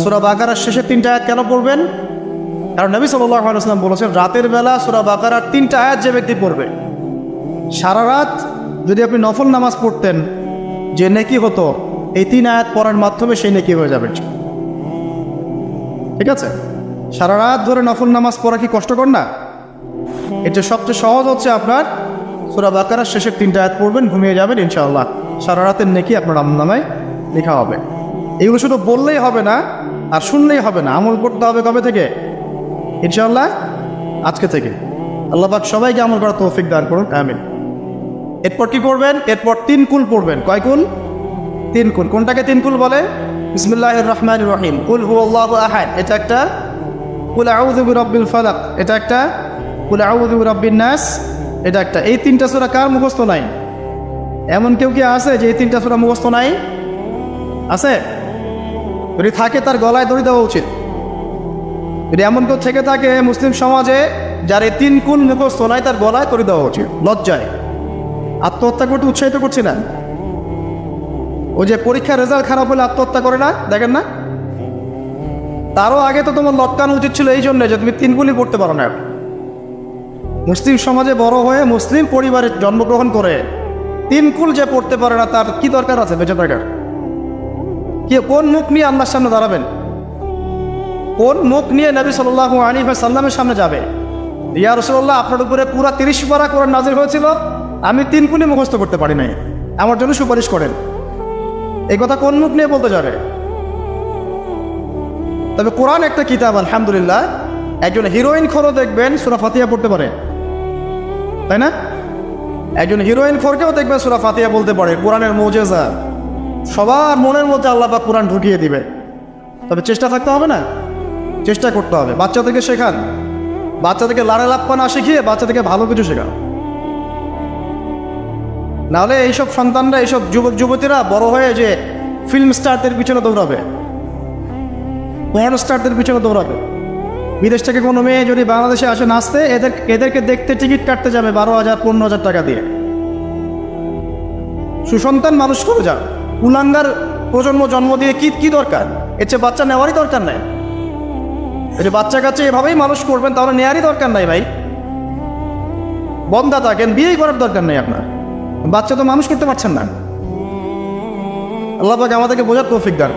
সূরা বাকারার শেষের 3টা আয়াত কেন পড়বেন? কারণ নবী সাল্লাল্লাহু আলাইহি ওয়াসাল্লাম বলেছেন, রাতের বেলা সূরা বাকারার 3টা আয়াত যে ব্যক্তি পড়বে, সারা রাত যদি আপনি নফল নামাজ পড়তেন, যে নেকি হতো, এই 3 আয়াত পড়ার মাধ্যমে সেই নেকি হয়ে যাবে। ঠিক আছে? সারা রাত ধরে নফল নামাজ পড়া কি কষ্টকর না? এটা সবচেয়ে সহজ হচ্ছে আপনার সূরা বাকারার শেষের 3টা আয়াত পড়বেন, ঘুমিয়ে যাবেন, ইনশাআল্লাহ সারা রাতের নেকি আপনার আমলনামায় লেখা হবে। এগুলো শুধু বললেই হবে না আর শুনলেই হবে না, আমল করতে হবে কবে থেকে? ইনশাআল্লাহ আজকে থেকে। আল্লাহ পাক সবাইকে আমল করার তৌফিক দান করুন, আমিন। এরপর কি করবেন? এরপর 3 কুল পড়বেন। কয় কুল? 3 কুল। কোনটাকে 3 কুল বলে? বিসমিল্লাহির রহমানির রহিম, কুল হুয়াল্লাহু আহাদ, এটা একটা। কুল আউযু বিরাব্বিল ফালাক, এটা একটা। কুল আউযু বিরাব্বিন নাস, এটা একটা। এই 3টা সূরা কার মুখস্থ নাই? এমন কেউ কি আছে যে এই 3টা সূরা মুখস্থ নাই? আছে? যদি থাকে তার গলায় দড়ি দেওয়া উচিত। যদি এমন কেউ থেকে থাকে মুসলিম সমাজে যার এই 3 কুল মুখস্থ নাই, তার গলায় দড়ি দেওয়া উচিত, লজ্জায়। আত্মহত্যা করতে উৎসাহিত করছি না। ওই যে পরীক্ষার রেজাল্ট খারাপ হলে আত্মহত্যা করে না, দেখেন না? তারও আগে তো তোমার লটকানো উচিত ছিল এই জন্য যে তুমি 3 কুলই পড়তে পারো না। মুসলিম সমাজে বড় হয়ে মুসলিম পরিবারে জন্মগ্রহণ করে 3 কুল যে পড়তে পারে না, তার কি দরকার আছে বেঁচে থাকার? কে কোন মুখ নিয়ে আল্লাহর সামনে দাঁড়াবেন? কোন মুখ নিয়ে নবী সাল্লাল্লাহু আলাইহি ওয়াসাল্লামের সামনে যাবে? ইয়া রাসূলুল্লাহ, আপনার উপরে পুরা 30 পারা কোরআন নাযিল হয়েছিল, আমি 3 কুলই মুখস্থ করতে পারি নাই, আমার জন্য সুপারিশ করেন। এই কথা কোন মুখ নিয়ে বলতে যাবে? তবে কোরআন একটা কিতাব, আলহামদুলিল্লাহ। একজন হিরোইন খোরও দেখবেন সূরা ফাতিহা পড়তে পারে, তাই না? একজন হিরোইন খোরকেও দেখবেন সূরা ফাতিহা বলতে পারে। কোরআনের মুজিজা, সবার মনের মধ্যে আল্লাহ পাক কোরআন ঢুকিয়ে দিবে। তবে চেষ্টা থাকতে হবে না? চেষ্টা করতে হবে। বাচ্চাদেরকে শেখান, বাচ্চাদেরকে লাড়া লাপ্পা না শিখিয়ে বাচ্চাদেরকে ভালো কিছু শেখান। নাহলে এইসব সন্তানরা, এইসব যুবক যুবতীরা বড় হয়ে যে ফিল্ম স্টারদের পিছনে দৌড়াবে, পর্ন স্টারদের পিছনে দৌড়াবে। বিদেশ থেকে কোনো মেয়ে যদি বাংলাদেশে আসে নাচতে, এদেরকে দেখতে টিকিট কাটতে যাবে 12,000 15,000 টাকা দিয়ে। সুসন্তান মানুষ করে যান, কুলাঙ্গার প্রজন্ম জন্ম দিয়ে কি দরকার? এর চেয়ে বাচ্চা নেওয়ারই দরকার নাই। এই যে বাচ্চা কাচ্চা এভাবেই মানুষ করবেন, তাহলে নেওয়ারই দরকার নাই ভাই। বন্ধা থাকেন, বিয়েই করার দরকার নেই আপনার। বাচ্চা তো মানুষ করতে পারছেন না। আল্লাহ পাক আমাদেরকে বোঝার তৌফিক দান।